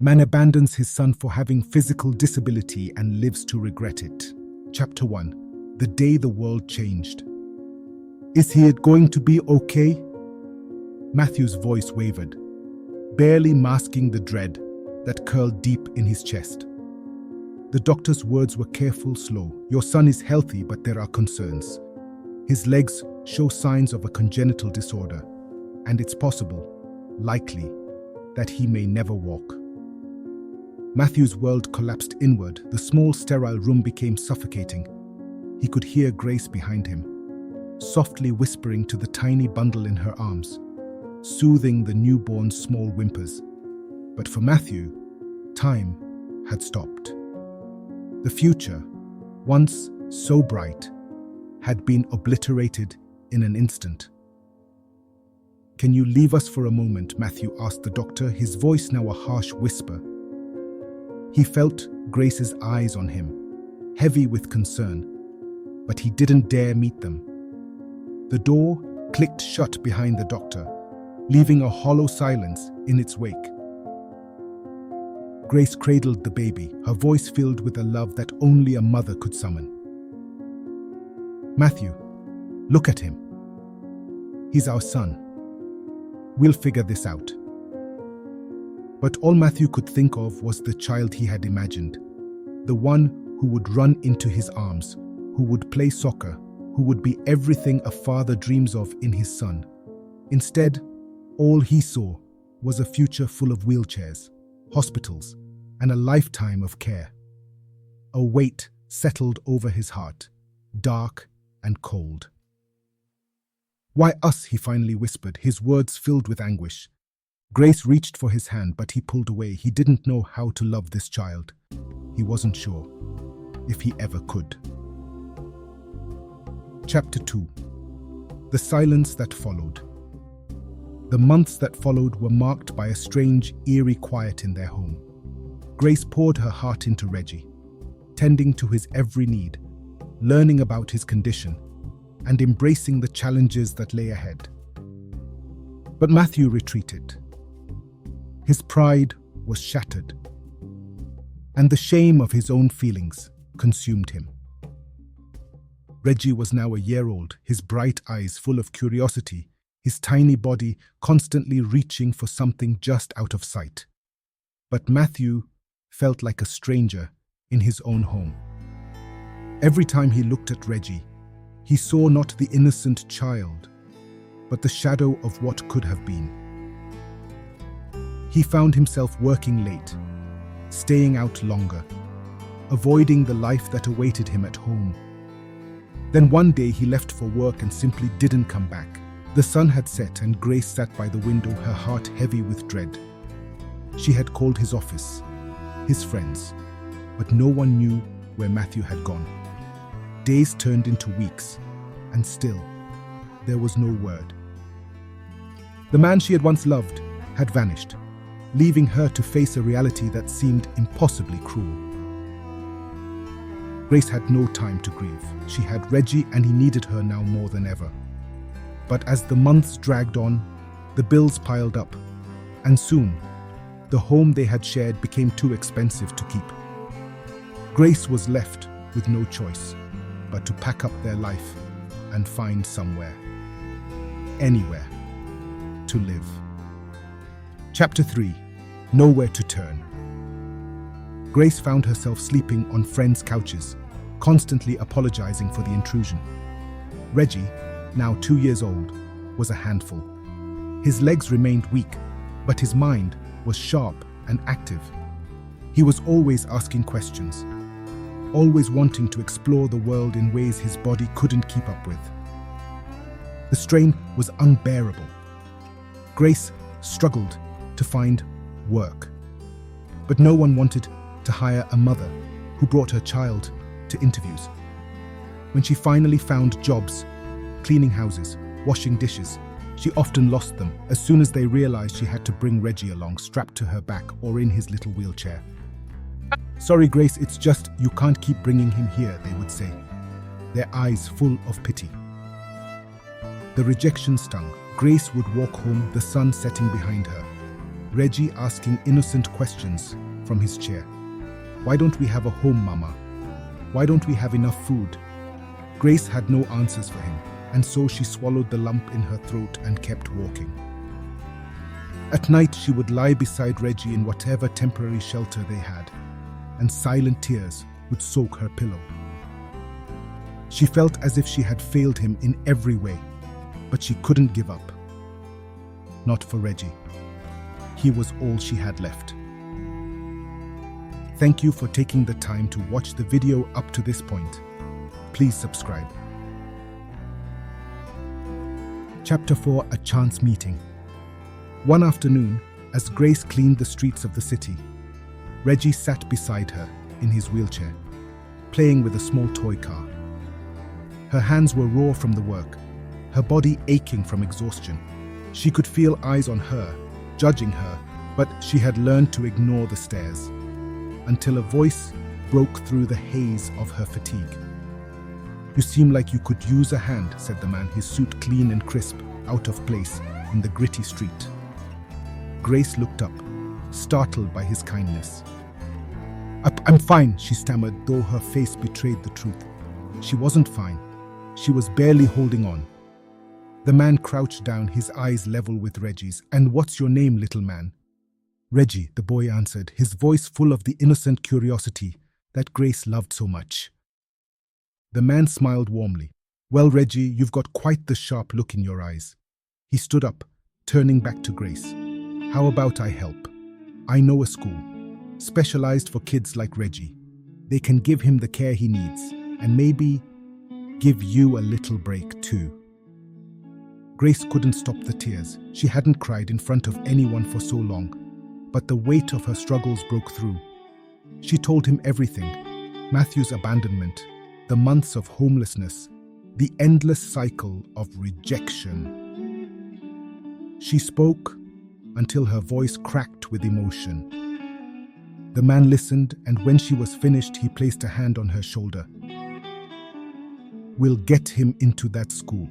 Man abandons his son for having physical disability and lives to regret it. Chapter 1. The day the world changed. Is he going to be okay? Matthew's voice wavered, barely masking the dread that curled deep in his chest. The doctor's words were careful, slow. Your son is healthy, but there are concerns. His legs show signs of a congenital disorder, and it's possible, likely, that he may never walk. Matthew's world collapsed inward. The small, sterile room became suffocating. He could hear Grace behind him, softly whispering to the tiny bundle in her arms, soothing the newborn's small whimpers. But for Matthew, time had stopped. The future, once so bright, had been obliterated in an instant. "Can you leave us for a moment?" Matthew asked the doctor, his voice now a harsh whisper. He felt Grace's eyes on him, heavy with concern, but he didn't dare meet them. The door clicked shut behind the doctor, leaving a hollow silence in its wake. Grace cradled the baby, her voice filled with a love that only a mother could summon. "Matthew, look at him. He's our son. We'll figure this out." But all Matthew could think of was the child he had imagined, the one who would run into his arms, who would play soccer, who would be everything a father dreams of in his son. Instead, all he saw was a future full of wheelchairs, hospitals, and a lifetime of care. A weight settled over his heart, dark and cold. "Why us?" he finally whispered, his words filled with anguish. Grace reached for his hand, but he pulled away. He didn't know how to love this child. He wasn't sure if he ever could. Chapter 2. The silence that followed. The months that followed were marked by a strange, eerie quiet in their home. Grace poured her heart into Reggie, tending to his every need, learning about his condition, and embracing the challenges that lay ahead. But Matthew retreated. His pride was shattered, and the shame of his own feelings consumed him. Reggie was now a year old, his bright eyes full of curiosity, his tiny body constantly reaching for something just out of sight. But Matthew felt like a stranger in his own home. Every time he looked at Reggie, he saw not the innocent child, but the shadow of what could have been. He found himself working late, staying out longer, avoiding the life that awaited him at home. Then one day he left for work and simply didn't come back. The sun had set and Grace sat by the window, her heart heavy with dread. She had called his office, his friends, but no one knew where Matthew had gone. Days turned into weeks, and still, there was no word. The man she had once loved had vanished, leaving her to face a reality that seemed impossibly cruel. Grace had no time to grieve. She had Reggie and he needed her now more than ever. But as the months dragged on, the bills piled up, and soon, the home they had shared became too expensive to keep. Grace was left with no choice but to pack up their life and find somewhere, anywhere, to live. Chapter 3. Nowhere to turn. Grace found herself sleeping on friends' couches, constantly apologizing for the intrusion. Reggie, now 2 years old, was a handful. His legs remained weak, but his mind was sharp and active. He was always asking questions, always wanting to explore the world in ways his body couldn't keep up with. The strain was unbearable. Grace struggled to find work, but no one wanted to hire a mother who brought her child to interviews. When she finally found jobs, cleaning houses, washing dishes, she often lost them as soon as they realized she had to bring Reggie along, strapped to her back or in his little wheelchair. "Sorry, Grace, it's just you can't keep bringing him here," they would say, their eyes full of pity. The rejection stung. Grace would walk home, the sun setting behind her, Reggie asking innocent questions from his chair. Why don't we have a home, Mama? Why don't we have enough food? Grace had no answers for him, and so she swallowed the lump in her throat and kept walking. At night, she would lie beside Reggie in whatever temporary shelter they had, and silent tears would soak her pillow. She felt as if she had failed him in every way, but she couldn't give up. Not for Reggie. He was all she had left. Thank you for taking the time to watch the video up to this point. Please subscribe. Chapter 4: A Chance Meeting. One afternoon, as Grace cleaned the streets of the city, Reggie sat beside her in his wheelchair, playing with a small toy car. Her hands were raw from the work, her body aching from exhaustion. She could feel eyes on her, judging her, but she had learned to ignore the stares, until a voice broke through the haze of her fatigue. "You seem like you could use a hand," said the man, his suit clean and crisp, out of place in the gritty street. Grace looked up, startled by his kindness. I'm fine," she stammered, though her face betrayed the truth. She wasn't fine. She was barely holding on. The man crouched down, his eyes level with Reggie's. "And what's your name, little man?" "Reggie," the boy answered, his voice full of the innocent curiosity that Grace loved so much. The man smiled warmly. "Well, Reggie, you've got quite the sharp look in your eyes." He stood up, turning back to Grace. "How about I help? I know a school, specialized for kids like Reggie. They can give him the care he needs, and maybe give you a little break too." Grace couldn't stop the tears. She hadn't cried in front of anyone for so long, but the weight of her struggles broke through. She told him everything: Mathew's abandonment, the months of homelessness, the endless cycle of rejection. She spoke until her voice cracked with emotion. The man listened, and when she was finished, he placed a hand on her shoulder. "We'll get him into that school.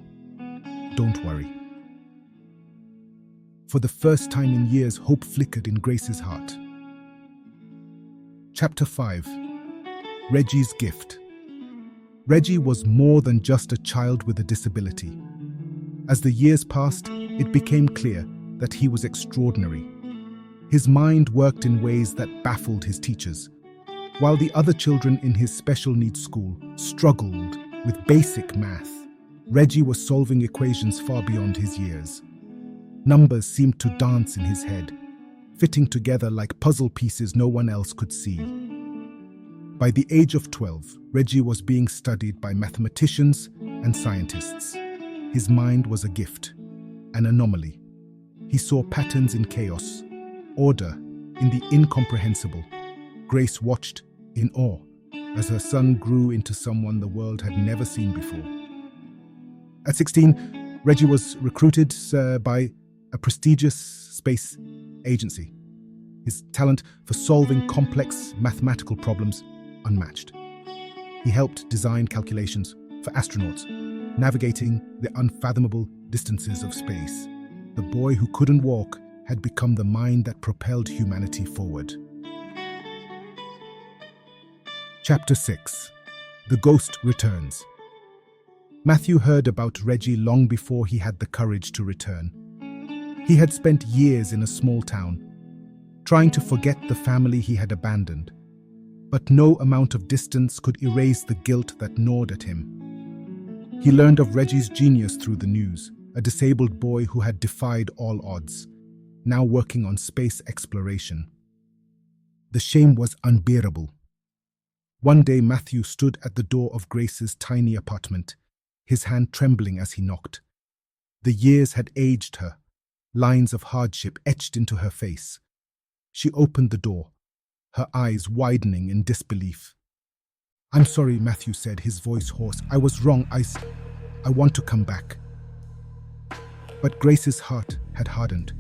Don't worry." For the first time in years, hope flickered in Grace's heart. Chapter 5: Reggie's Gift. Reggie was more than just a child with a disability. As the years passed, it became clear that he was extraordinary. His mind worked in ways that baffled his teachers, while the other children in his special needs school struggled with basic math. Reggie was solving equations far beyond his years. Numbers seemed to dance in his head, fitting together like puzzle pieces no one else could see. By the age of 12, Reggie was being studied by mathematicians and scientists. His mind was a gift, an anomaly. He saw patterns in chaos, order in the incomprehensible. Grace watched in awe as her son grew into someone the world had never seen before. At 16, Reggie was recruited by a prestigious space agency. His talent for solving complex mathematical problems unmatched. He helped design calculations for astronauts, navigating the unfathomable distances of space. The boy who couldn't walk had become the mind that propelled humanity forward. Chapter 6: The Ghost Returns. Mathew heard about Reggie long before he had the courage to return. He had spent years in a small town, trying to forget the family he had abandoned. But no amount of distance could erase the guilt that gnawed at him. He learned of Reggie's genius through the news, a disabled boy who had defied all odds, now working on space exploration. The shame was unbearable. One day Mathew stood at the door of Grace's tiny apartment, his hand trembling as he knocked. The years had aged her, lines of hardship etched into her face. She opened the door, her eyes widening in disbelief. "I'm sorry," Mathew said, his voice hoarse. "I was wrong. I want to come back." But Grace's heart had hardened.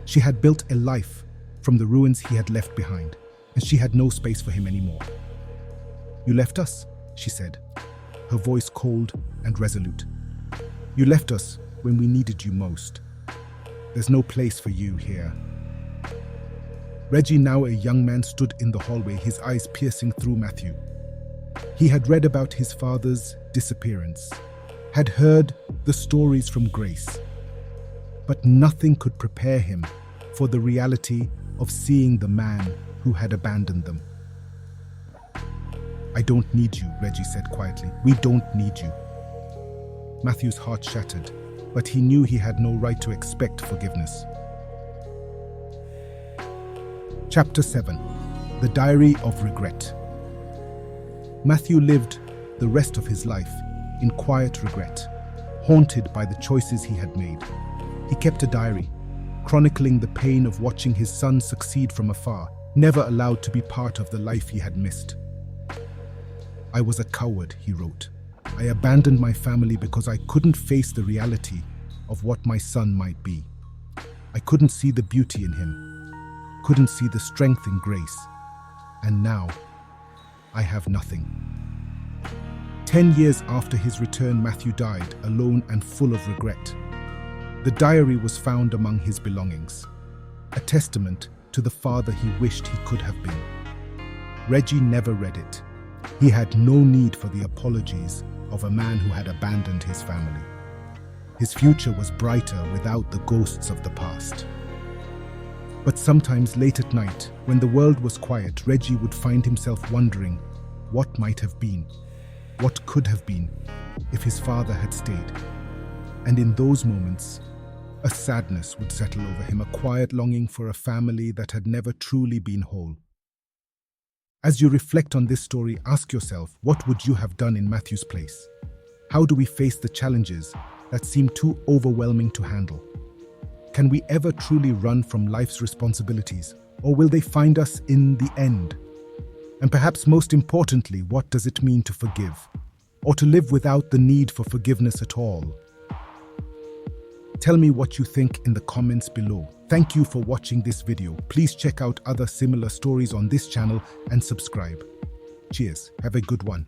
She had built a life from the ruins he had left behind, and she had no space for him anymore. "You left us," she said, her voice cold and resolute. "You left us when we needed you most. There's no place for you here." Reggie, now a young man, stood in the hallway, his eyes piercing through Mathew. He had read about his father's disappearance, had heard the stories from Grace, but nothing could prepare him for the reality of seeing the man who had abandoned them. "I don't need you," Reggie said quietly. "We don't need you." Mathew's heart shattered, but he knew he had no right to expect forgiveness. Chapter 7. The Diary of Regret. Mathew lived the rest of his life in quiet regret, haunted by the choices he had made. He kept a diary, chronicling the pain of watching his son succeed from afar, never allowed to be part of the life he had missed. "I was a coward," he wrote. "I abandoned my family because I couldn't face the reality of what my son might be. I couldn't see the beauty in him, couldn't see the strength in Grace, and now I have nothing." 10 years after his return, Mathew died, alone and full of regret. The diary was found among his belongings, a testament to the father he wished he could have been. Reggie never read it. He had no need for the apologies of a man who had abandoned his family. His future was brighter without the ghosts of the past. But sometimes late at night, when the world was quiet, Reggie would find himself wondering what might have been, what could have been, if his father had stayed. And in those moments, a sadness would settle over him, a quiet longing for a family that had never truly been whole. As you reflect on this story, ask yourself, what would you have done in Mathew's place? How do we face the challenges that seem too overwhelming to handle? Can we ever truly run from life's responsibilities, or will they find us in the end? And perhaps most importantly, what does it mean to forgive, or to live without the need for forgiveness at all? Tell me what you think in the comments below. Thank you for watching this video. Please check out other similar stories on this channel and subscribe. Cheers. Have a good one.